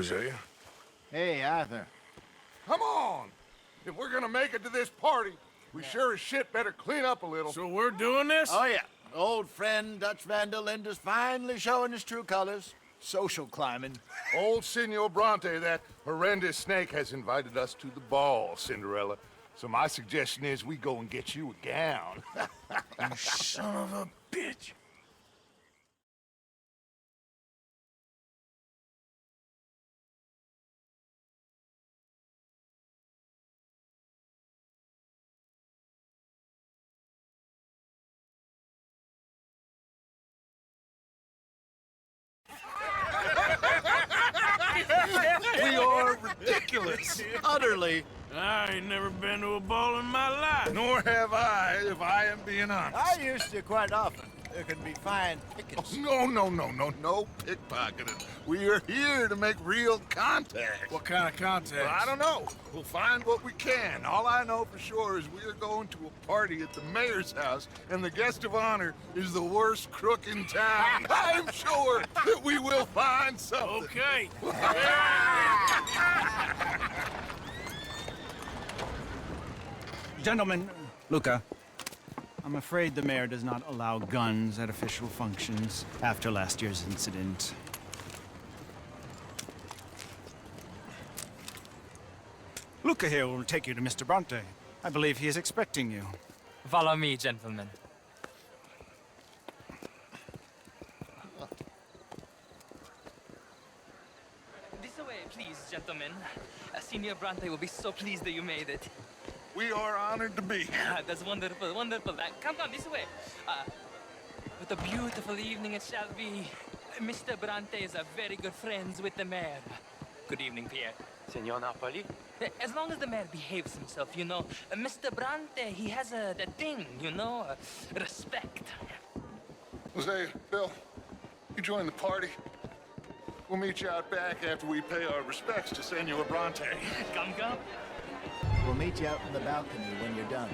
Hosea. Hey, Arthur. Come on! If we're gonna make it to this party, we sure as shit better clean up a little. So we're doing this? Oh, yeah. Old friend Dutch Van der Linde's finally showing his true colors. Social climbing. Old Senor Bronte, that horrendous snake, has invited us to the ball, Cinderella. So my suggestion is we go and get you a gown. You son of a bitch. We are ridiculous. Utterly. I ain't never been to a ball in my life. Nor have I, if I am being honest. I used to quite often. There can be fine pickings. No pickpocketing. We are here to make real contact. What kind of contact? Well, I don't know. We'll find what we can. All I know for sure is we are going to a party at the mayor's house, and the guest of honor is the worst crook in town. I'm sure that we will find something. Okay. Gentlemen, Luca, I'm afraid the mayor does not allow guns at official functions after last year's incident. Luca here will take you to Mr. Bronte. I believe he is expecting you. Follow me, gentlemen. This way, please, gentlemen. Senior Bronte will be so pleased that you made it. We are honored to be here. That's wonderful, wonderful. Come this way. What a beautiful evening it shall be. Mr. Bronte is a very good friends with the mayor. Good evening, Pierre. Senor Napoli? As long as the mayor behaves himself, you know. Mr. Bronte, he has that thing, you know, respect. Jose, Bill, you join the party. We'll meet you out back after we pay our respects to Senor Bronte. Come. We'll meet you out in the balcony when you're done.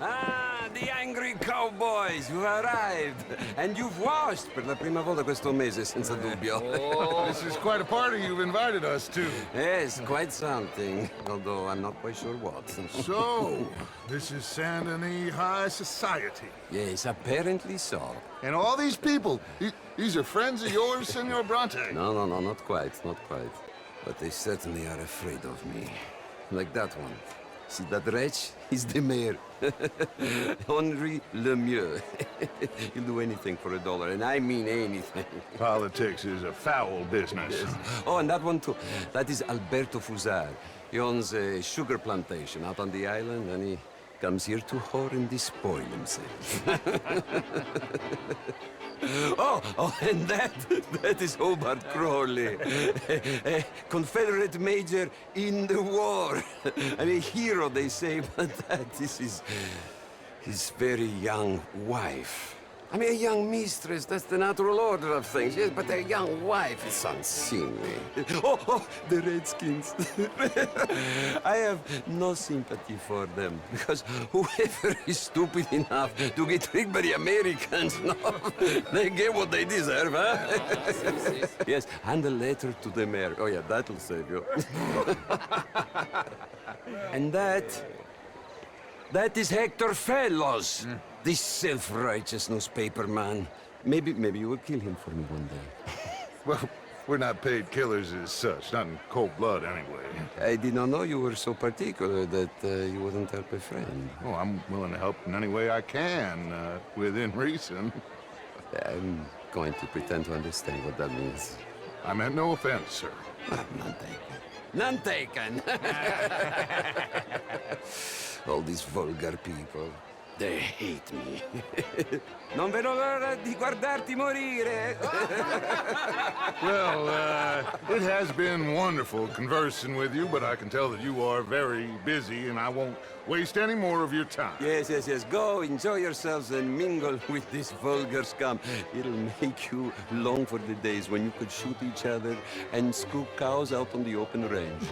Ah, the angry cowboys, you've arrived. And you've washed per la prima volta questo mese, senza dubbio. This is quite a party you've invited us to. Yes, quite something, although I'm not quite sure what. So, this is Saint Denis High Society. Yes, apparently so. And all these people, these are friends of yours, Senor Bronte? No, not quite, not quite. But they certainly are afraid of me. Like that one. See that wretch? He's the mayor. Henri Lemieux. He'll do anything for $1, and I mean anything. Politics is a foul business. Yes. Oh, and that one too. That is Alberto Fusar. He owns a sugar plantation out on the island, and he comes here to whore and despoil himself. Oh, and that is Hobart Crawley, a Confederate major in the war. I mean, a hero, they say, but that is his very young wife. I mean, a young mistress, that's the natural order of things, yes, but a young wife is unseemly. Oh, the Redskins. I have no sympathy for them, because whoever is stupid enough to get tricked by the Americans, no, they get what they deserve, huh? Yes, and a letter to the mayor. Oh, yeah, that'll save you. And that is Hector Fellows. This self-righteous newspaper man. Maybe you will kill him for me one day. Well, we're not paid killers as such, not in cold blood anyway. I did not know you were so particular that you wouldn't help a friend. Oh, I'm willing to help in any way I can, within reason. I'm going to pretend to understand what that means. I meant no offense, sir. None taken. All these vulgar people. They hate me. Non vedo l'ora di guardarti morire. Well, it has been wonderful conversing with you, but I can tell that you are very busy, and I won't waste any more of your time. Yes, yes, yes. Go, enjoy yourselves, and mingle with this vulgar scum. It'll make you long for the days when you could shoot each other and scoop cows out on the open range.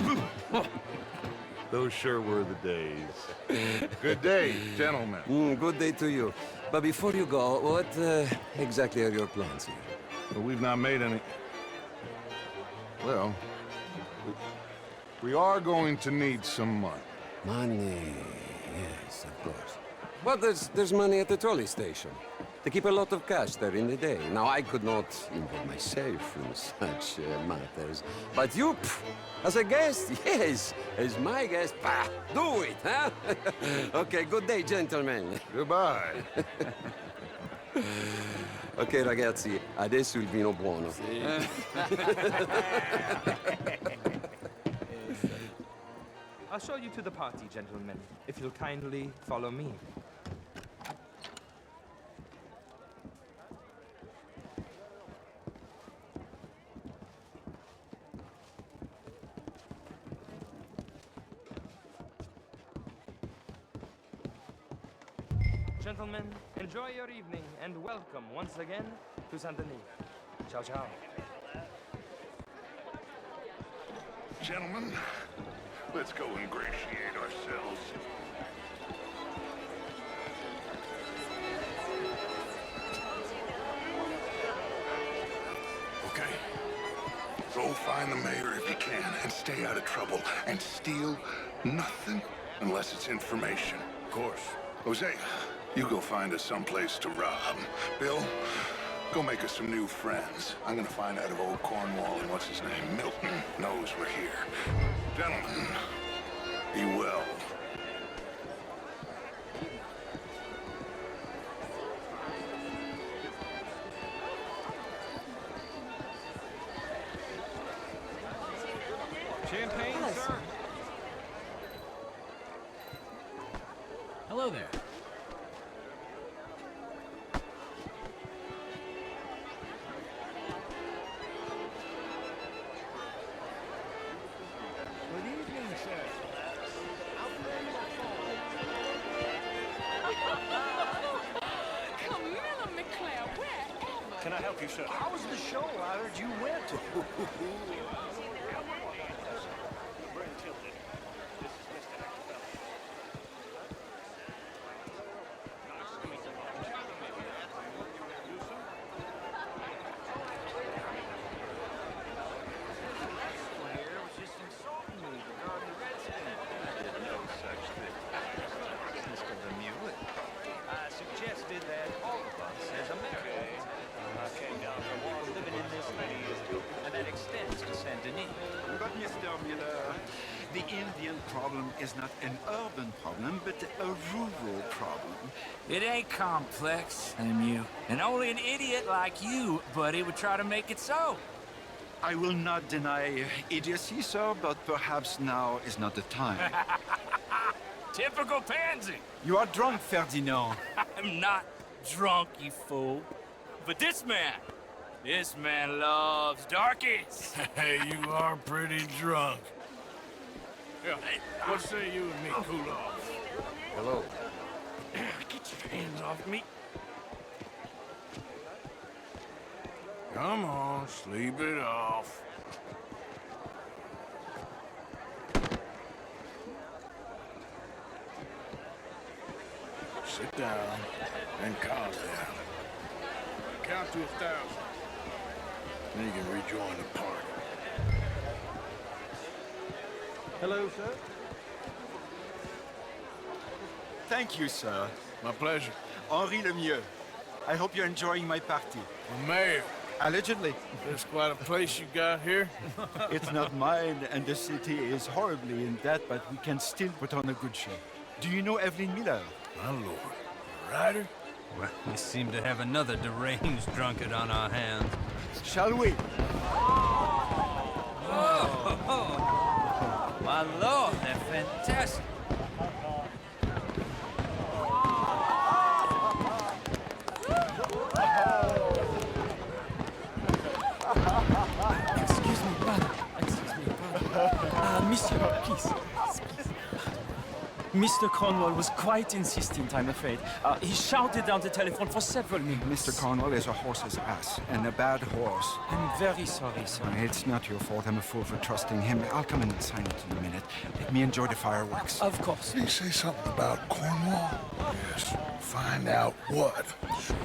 Those sure were the days. Good day, gentlemen. Good day to you. But before you go, what exactly are your plans here? Well, we've not made any... Well, we are going to need some money. Money, yes, of course. But there's money at the trolley station. They keep a lot of cash there in the day. Now, I could not involve myself in such matters. But you, as a guest, yes, as my guest, do it, huh? Okay, good day, gentlemen. Goodbye. Ok, ragazzi, adesso il vino buono. I'll show you to the party, gentlemen, if you'll kindly follow me. Gentlemen, enjoy your evening and welcome once again to Saint Denis. Ciao, ciao. Gentlemen, let's go ingratiate ourselves. Okay. Go find the mayor if you can and stay out of trouble and steal nothing unless it's information. Of course. Jose, you go find us someplace to rob. Bill, go make us some new friends. I'm gonna find out if old Cornwall and what's his name, Milton, knows we're here. Gentlemen, be well. Champagne, sir? Hello there. Good evening, sir. Camilla McClare, wherever. Can I help you, sir? How was the show? I heard you went. I suggested that all of us, as Americans, came down from war living in this city, and that extends to Saint Denis. But Mr. Miller, the Indian problem is not an urban problem, but a rural problem. It ain't complex, MU. And only an idiot like you, buddy, would try to make it so. I will not deny idiocy, sir, but perhaps now is not the time. Typical pansy. You are drunk, Ferdinand. I'm not drunk, you fool. But this man loves darkies. Hey, you are pretty drunk. Yeah, what say you and me cool off? Hello. Get your hands off me. Come on, sleep it off. Sit down and calm down. Count to 1,000. Then you can rejoin the party. Hello, sir. Thank you, sir. My pleasure. Henri Lemieux. I hope you're enjoying my party. The mayor. Allegedly. That's quite a place you got here. It's not mine, and the city is horribly in debt, but we can still put on a good show. Do you know Evelyn Miller? My lord. Ryder? Well, we seem to have another deranged drunkard on our hands. Shall we? My lord, they're fantastic. Monsieur, please. Mr. Cornwall was quite insistent, I'm afraid. He shouted down the telephone for several minutes. Mr. Cornwall is a horse's ass, and a bad horse. I'm very sorry, sir. It's not your fault. I'm a fool for trusting him. I'll come in and sign it in a minute. Let me enjoy the fireworks. Of course. Did he say something about Cornwall? Yes. Find out what. Sure.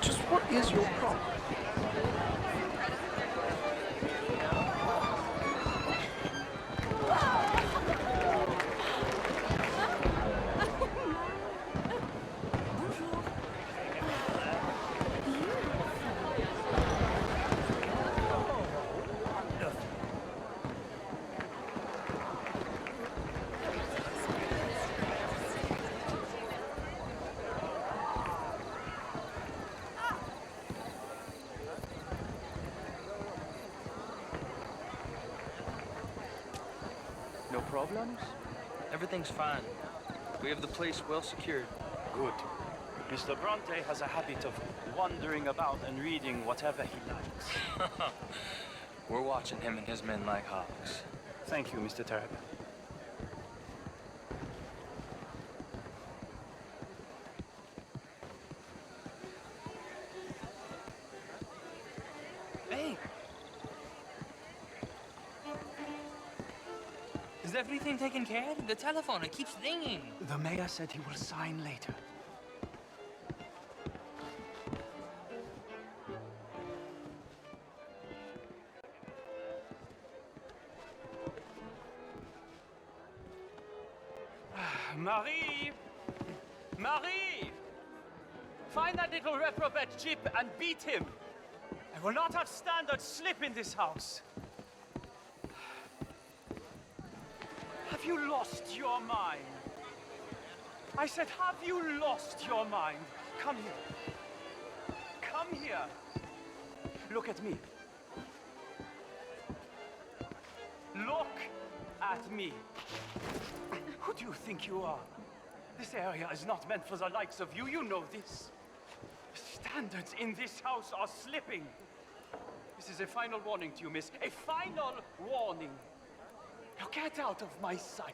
Just what is your problem? No problems? Everything's fine. We have the place well secured. Good. Mr. Bronte has a habit of wandering about and reading whatever he likes. We're watching him and his men like hawks. Thank you, Mr. Terrap. Hey! Is everything taken care of? The telephone, it keeps ringing. The mayor said he will sign later. Marie! Marie! Find that little reprobate Chip and beat him. I will not have standard slip in this house. Have you lost your mind? I said, have you lost your mind? Come here. Come here. Look at me. Look at me. Who do you think you are? This area is not meant for the likes of you. You know this. Standards in this house are slipping. This is a final warning to you, miss. A final warning. Now get out of my sight.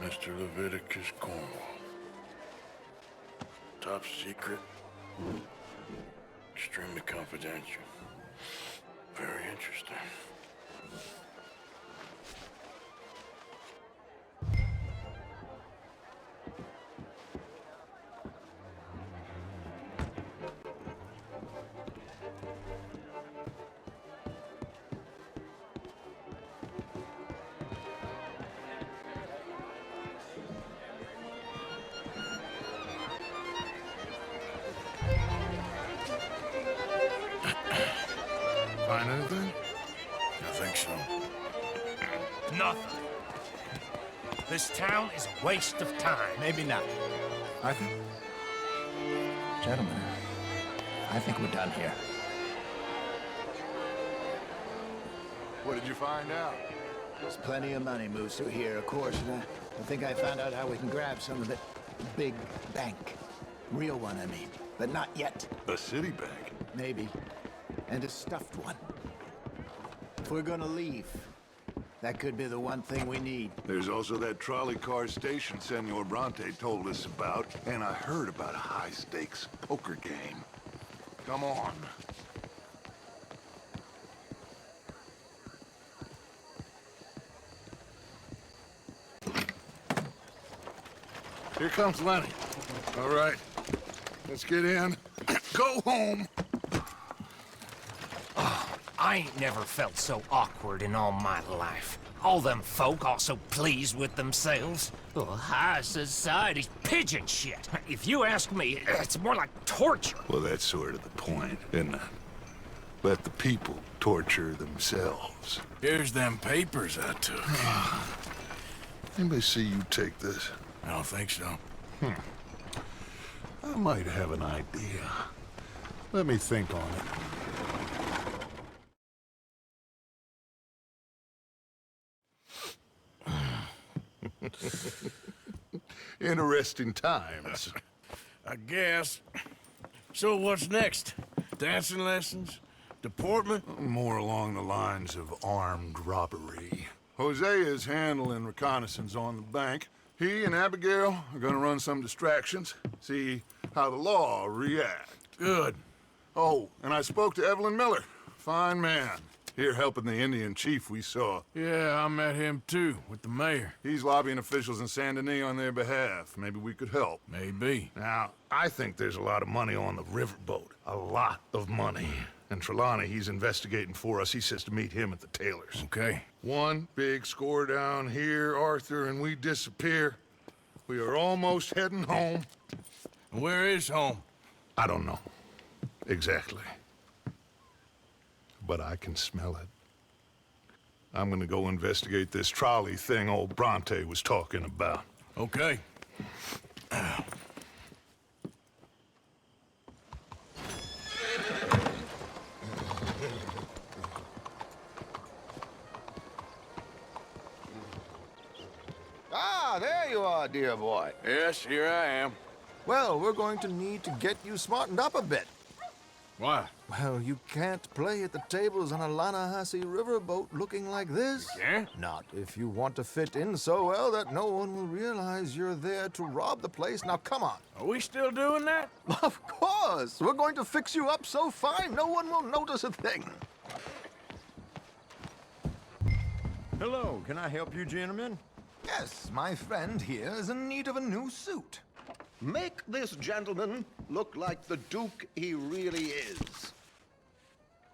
Mr. Leviticus Cornwall. Top secret. Extremely confidential. Very interesting. Find anything? I think so. Nothing. This town is a waste of time. Maybe not. Arthur? Gentlemen, I think we're done here. What did you find out? There's plenty of money moves through here, of course, and I think I found out how we can grab some of it. Big bank. Real one, I mean. But not yet. A city bank? Maybe. And a stuffed one. If we're gonna leave, that could be the one thing we need. There's also that trolley car station Senor Bronte told us about, and I heard about a high-stakes poker game. Come on. Here comes Lenny. All right, let's get in. Go home. I ain't never felt so awkward in all my life. All them folk all so pleased with themselves. Oh, high society's pigeon shit. If you ask me, it's more like torture. Well, that's sort of the point, isn't it? Let the people torture themselves. Here's them papers I took. Anybody see you take this? I don't think so. I might have an idea. Let me think on it. Interesting times. I guess. So what's next? Dancing lessons? Deportment? More along the lines of armed robbery. Jose is handling reconnaissance on the bank. He and Abigail are gonna run some distractions, see how the law reacts. Good. Oh, and I spoke to Evelyn Miller. Fine man. Here helping the Indian chief we saw. Yeah, I met him too, with the mayor. He's lobbying officials in Saint Denis on their behalf. Maybe we could help. Maybe. Now, I think there's a lot of money on the riverboat. A lot of money. And Trelawney, he's investigating for us. He says to meet him at the Taylor's. Okay. One big score down here, Arthur, and we disappear. We are almost heading home. Where is home? I don't know. Exactly. But I can smell it. I'm gonna go investigate this trolley thing old Bronte was talking about. Okay. Ah, there you are, dear boy. Yes, here I am. Well, we're going to need to get you smartened up a bit. Why? Well, you can't play at the tables on a Lanahassi riverboat looking like this. Yeah? Not if you want to fit in so well that no one will realize you're there to rob the place. Now, come on. Are we still doing that? Of course. We're going to fix you up so fine no one will notice a thing. Hello, can I help you, gentlemen? Yes, my friend here is in need of a new suit. Make this gentleman look like the Duke he really is.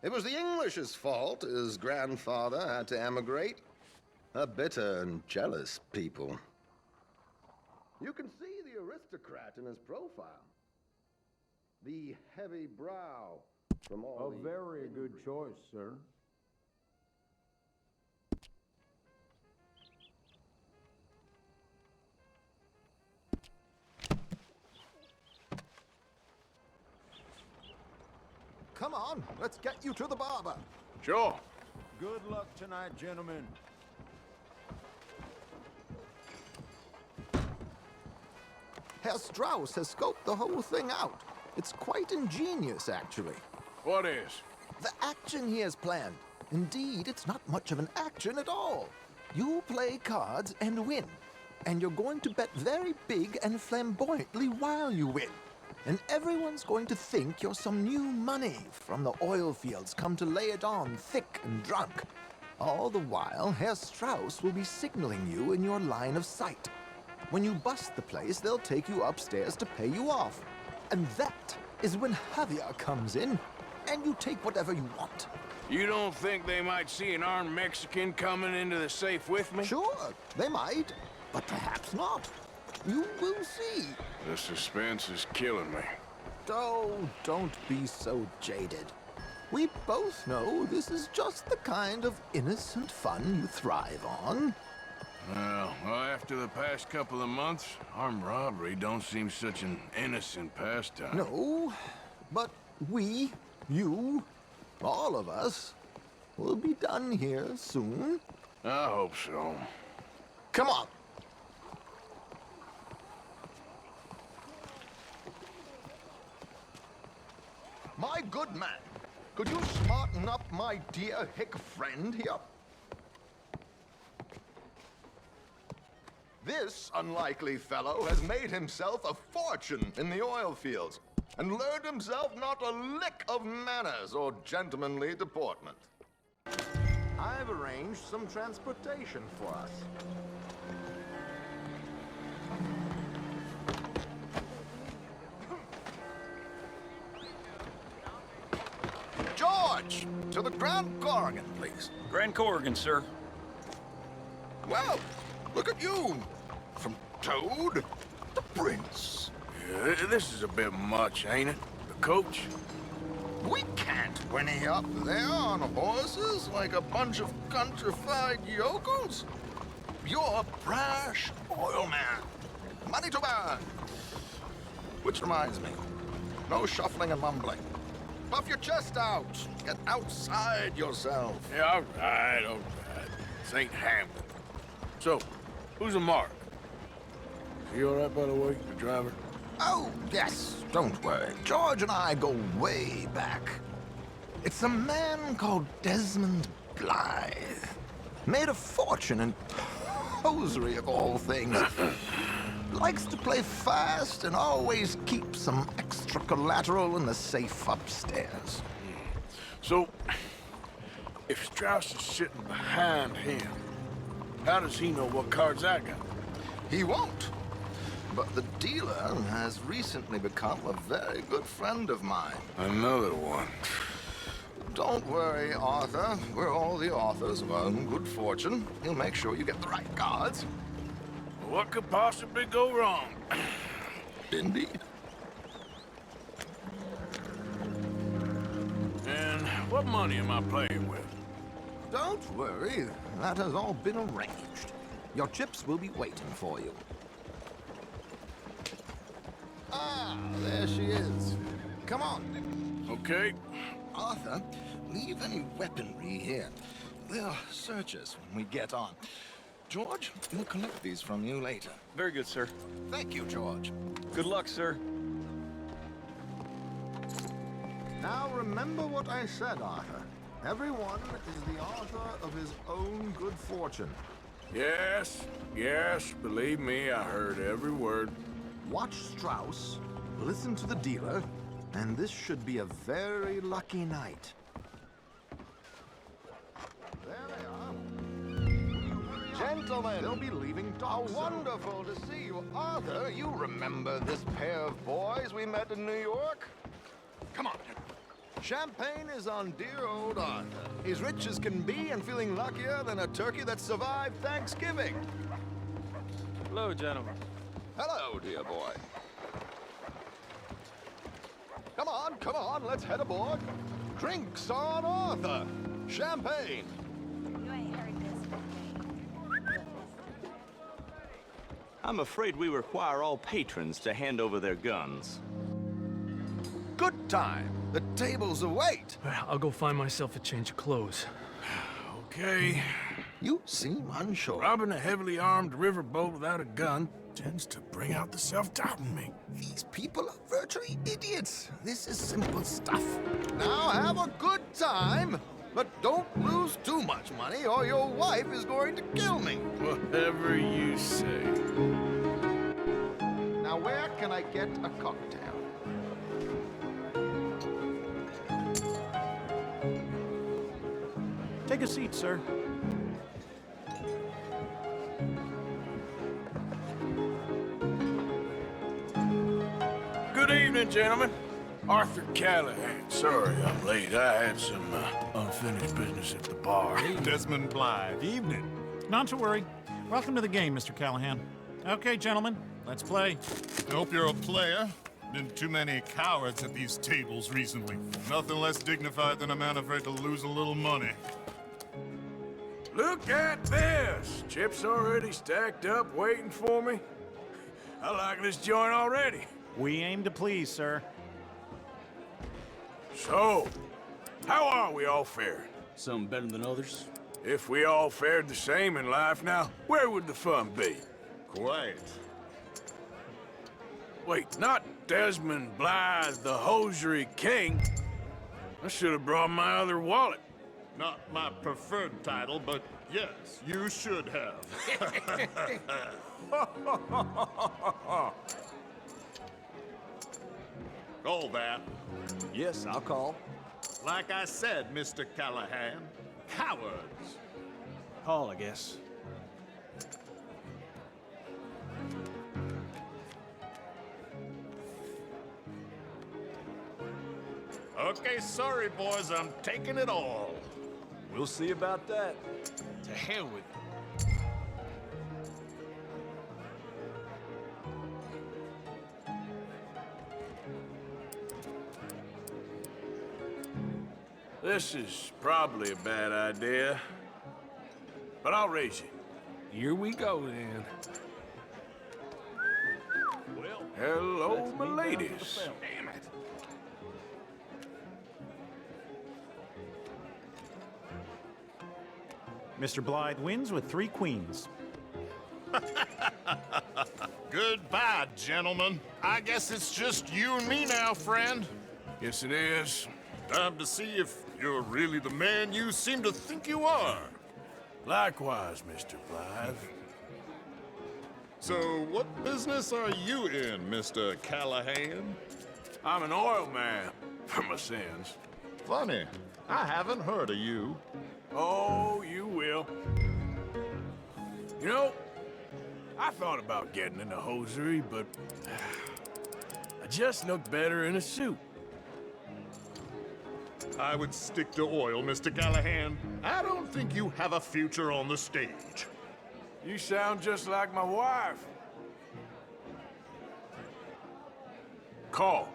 It was the English's fault his grandfather had to emigrate. A bitter and jealous people. You can see the aristocrat in his profile. The heavy brow from all A very good choice, sir. Come on, let's get you to the barber. Sure. Good luck tonight, gentlemen. Herr Strauss has scoped the whole thing out. It's quite ingenious, actually. What is? The action he has planned. Indeed, it's not much of an action at all. You play cards and win. And you're going to bet very big and flamboyantly while you win. And everyone's going to think you're some new money from the oil fields come to lay it on thick and drunk. All the while, Herr Strauss will be signaling you in your line of sight. When you bust the place, they'll take you upstairs to pay you off. And that is when Javier comes in, and you take whatever you want. You don't think they might see an armed Mexican coming into the safe with me? Sure, they might, but perhaps not. You will see. The suspense is killing me. Oh, don't be so jaded. We both know this is just the kind of innocent fun you thrive on. Well, after the past couple of months, armed robbery don't seem such an innocent pastime. No, but we, you, all of us, will be done here soon. I hope so. Come on. My good man, could you smarten up my dear hick friend here? This unlikely fellow has made himself a fortune in the oil fields and learned himself not a lick of manners or gentlemanly deportment. I've arranged some transportation for us. George, to the Grand Corrigan, please. Grand Corrigan, sir. Well, look at you. From Toad to Prince. Yeah, this is a bit much, ain't it? The coach? We can't whinny up there on horses like a bunch of countrified yokels. You're a brash oil man. Money to burn. Which reminds me, no shuffling and mumbling. Puff your chest out. Get outside yourself. Yeah, all right. This ain't Hamlet. So, who's a mark? Is he all right, by the way, the driver? Oh, yes, don't worry. George and I go way back. It's a man called Desmond Blythe. Made a fortune in hosiery of all things. Likes to play fast and always keeps some extra collateral in the safe upstairs. So, if Strauss is sitting behind him, how does he know what cards I got? He won't. But the dealer has recently become a very good friend of mine. Another one. Don't worry, Arthur. We're all the authors of our own good fortune. He'll make sure you get the right cards. What could possibly go wrong? Indeed. And what money am I playing with? Don't worry. That has all been arranged. Your chips will be waiting for you. Ah, there she is. Come on. Okay. Arthur, leave any weaponry here. They'll search us when we get on. George, we'll collect these from you later. Very good, sir. Thank you, George. Good luck, sir. Now remember what I said, Arthur. Everyone is the author of his own good fortune. Yes, believe me, I heard every word. Watch Strauss, listen to the dealer, and this should be a very lucky night. There they are. Gentlemen, they'll be leaving dock soon. Wonderful to see you. Arthur, you remember this pair of boys we met in New York? Come on. Champagne is on dear old Arthur. He's rich as can be and feeling luckier than a turkey that survived Thanksgiving. Hello, gentlemen. Hello, dear boy. Come on, let's head aboard. Drinks on Arthur. Champagne. You ain't heard this. I'm afraid we require all patrons to hand over their guns. Good time. The tables await. I'll go find myself a change of clothes. Okay. You seem unsure. Robbing a heavily armed riverboat without a gun tends to bring out the self-doubt in me. These people are virtually idiots. This is simple stuff. Now have a good time, but don't lose too much money or your wife is going to kill me. Whatever you say. Now where can I get a cocktail? Take a seat, sir. Good evening, gentlemen. Arthur Callahan. Sorry I'm late. I had some unfinished business at the bar. Desmond Blythe. Evening. Not to worry. Welcome to the game, Mr. Callahan. Okay, gentlemen, let's play. I hope you're a player. Been too many cowards at these tables recently. Nothing less dignified than a man afraid to lose a little money. Look at this! Chips already stacked up, waiting for me. I like this joint already. We aim to please, sir. So, how are we all faring? Some better than others. If we all fared the same in life now, where would the fun be? Quiet. Wait, not Desmond Blythe, the hosiery king. I should have brought my other wallet. Not my preferred title, but yes, you should have. All that. Yes, I'll call. Like I said, Mr. Callahan, cowards. Call, I guess. Okay, sorry, boys, I'm taking it all. We'll see about that. To hell with it. This is probably a bad idea, but I'll raise you. Here we go, then. Well, hello, my ladies. Damn it. Mr. Blythe wins with 3 queens. Goodbye, gentlemen. I guess it's just you and me now, friend. Yes, it is. Time to see if you're really the man you seem to think you are. Likewise, Mr. Blythe. So, what business are you in, Mr. Callahan? I'm an oil man, for my sins. Funny, I haven't heard of you. Oh, you will. You know, I thought about getting into hosiery, but I just look better in a suit. I would stick to oil, Mr. Callahan. I don't think you have a future on the stage. You sound just like my wife. Call.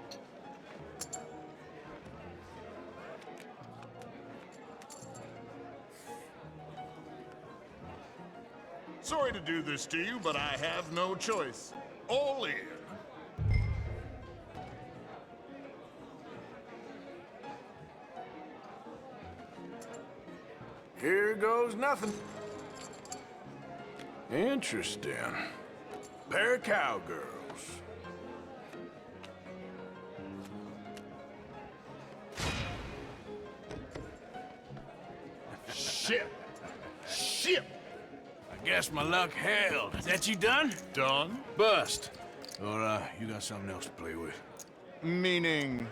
Sorry to do this to you, but I have no choice. All in. Here goes nothing. Interesting. Pair of cowgirls. Shit! Shit! I guess my luck held. Is that you done? Done? Bust. Or, you got something else to play with? Meaning?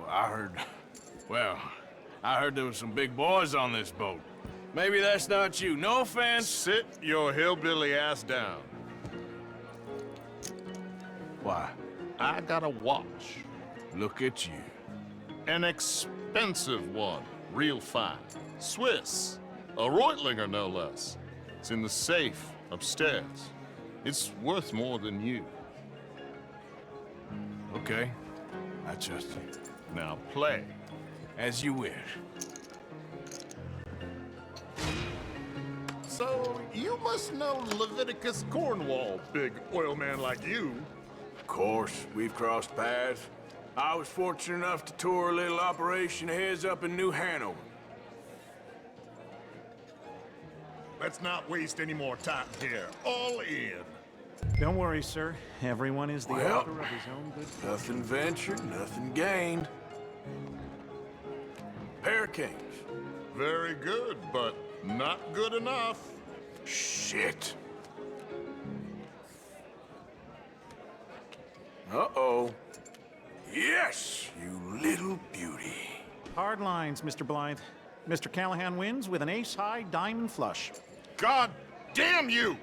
Well, I heard there was some big boys on this boat. Maybe that's not you. No offense. Sit your hillbilly ass down. Why? I got a watch. Look at you. An expensive one. Real fine. Swiss. A Reutlinger, no less. It's in the safe upstairs. It's worth more than you. Okay. I trust you. Now play. As you wish. So, you must know Leviticus Cornwall, big oil man like you. Of course, we've crossed paths. I was fortunate enough to tour a little operation of his up in New Hanover. Let's not waste any more time here. All in. Don't worry, sir. Everyone is the Well, author of his own good fortune. Nothing ventured, nothing gained. Pair of kings. Very good, but not good enough. Shit. Uh-oh. Yes, you little beauty. Hard lines, Mr. Blythe. Mr. Callahan wins with an ace-high diamond flush. God damn you!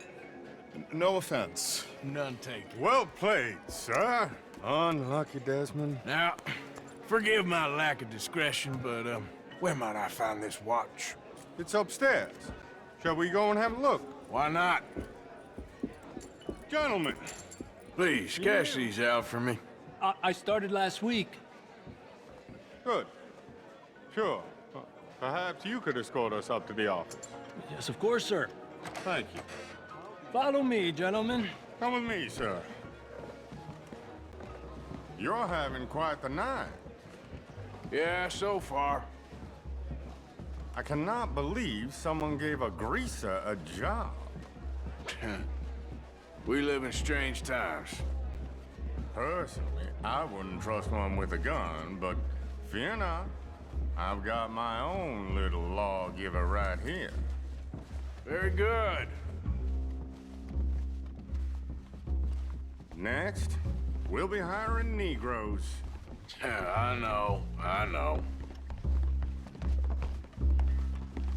No offense. None taken. Well played, sir. Unlucky, Desmond. Now, forgive my lack of discretion, but, where might I find this watch? It's upstairs. Shall we go and have a look? Why not? Gentlemen. Please, cash these out for me. I started last week. Good. Sure. Perhaps you could escort us up to the office. Yes, of course, sir. Thank you. Follow me, gentlemen. Come with me, sir. You're having quite the night. Yeah, so far. I cannot believe someone gave a greaser a job. We live in strange times. Personally, I wouldn't trust one with a gun, but fear not. I've got my own little lawgiver right here. Very good. Next, we'll be hiring Negroes. I know.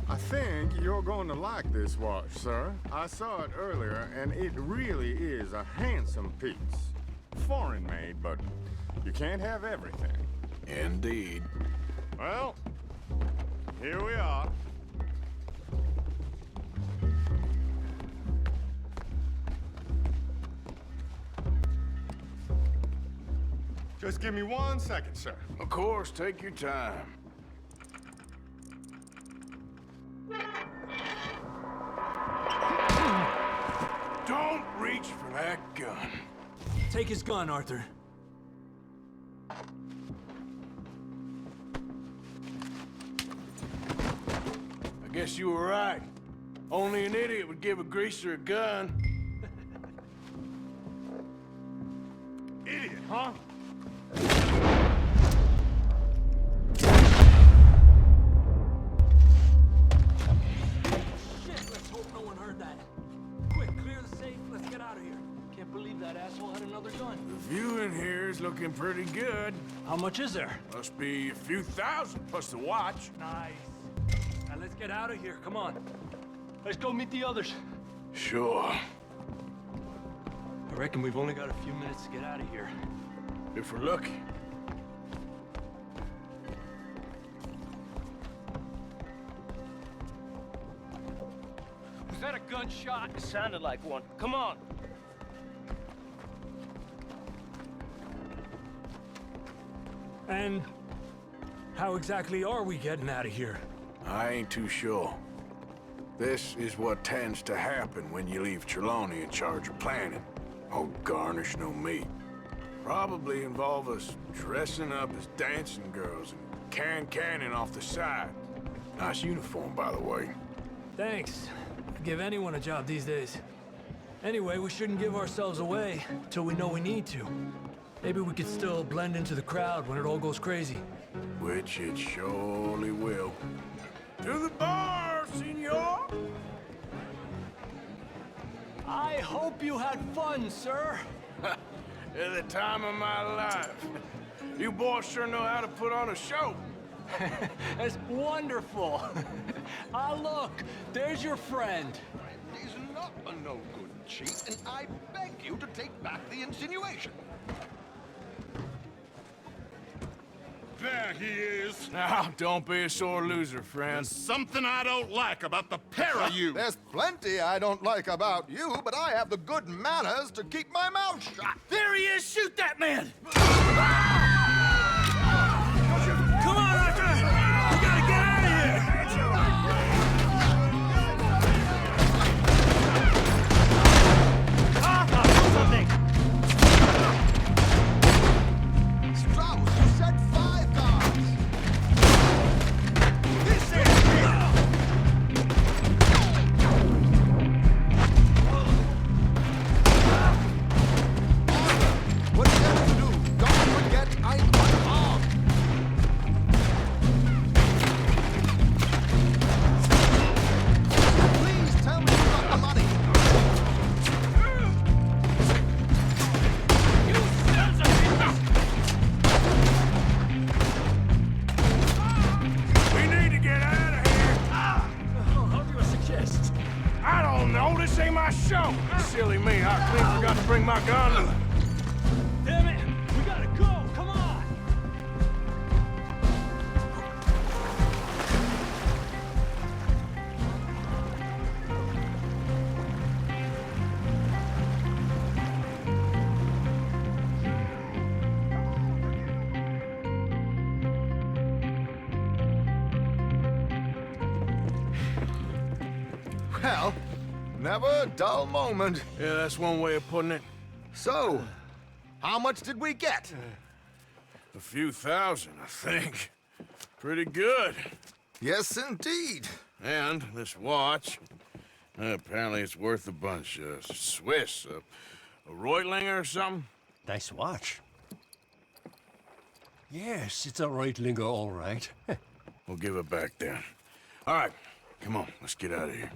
I think you're going to like this watch, sir. I saw it earlier, and it really is a handsome piece. Foreign made, but you can't have everything. Indeed. Well, here we are. Just give me 1 second, sir. Of course, take your time. Don't reach for that gun. Take his gun, Arthur. I guess you were right. Only an idiot would give a greaser a gun. Idiot, huh? Shit, let's hope no one heard that. Quick, clear the safe. Let's get out of here. Can't believe that asshole had another gun. The view in here is looking pretty good. How much is there? Must be a few thousand plus the watch. Nice. Now let's get out of here. Come on. Let's go meet the others. Sure. I reckon we've only got a few minutes to get out of here. If we're lucky. Was that a gunshot? It sounded like one. Come on. And how exactly are we getting out of here? I ain't too sure. This is what tends to happen when you leave Trelawney in charge of planning. Oh, garnish no meat. Probably involve us dressing up as dancing girls and canning off the side. Nice uniform, by the way. Thanks. I'd give anyone a job these days. Anyway, we shouldn't give ourselves away till we know we need to. Maybe we could still blend into the crowd when it all goes crazy. Which it surely will. To the bar, senor! I hope you had fun, sir. At the time of my life. You boys sure know how to put on a show. That's wonderful. Ah, look, there's your friend. He's not a no-good cheat, and I beg you to take back the insinuation. There he is. Now, don't be a sore loser, friend. There's something I don't like about the pair of you. There's plenty I don't like about you, but I have the good manners to keep my mouth shut. There he is! Shoot that man! Come on, Arthur! We gotta get out of here! Something! Strauss, you said 5 guards. This is What you have to do, don't forget I'm unarmed. Please tell me you got the money. you sons of bitches! We need to get out of here. How do you suggest? I don't know. This ain't my show. Silly me. I clean forgot to bring my gun. Damn it! We gotta go! Come on! Well, never a dull moment. Yeah, that's one way of putting it. So, how much did we get? A few thousand, I think. Pretty good. Yes, indeed. And this watch, apparently it's worth a bunch. Swiss, a Reutlinger or something? Nice watch. Yes, it's a Reutlinger, all right. We'll give it back then. All right, come on, let's get out of here.